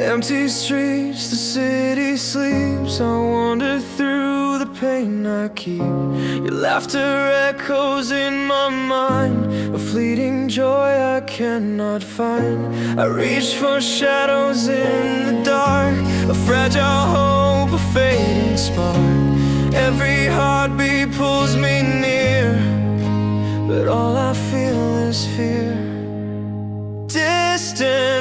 Empty streets, the city sleeps. I wander through the pain I keep. Your laughter echoes in my mind, a fleeting joy I cannot find. I reach for shadows in the dark, a fragile hope, a fading spark. Every heartbeat pulls me near, but all I feel is fear. Distant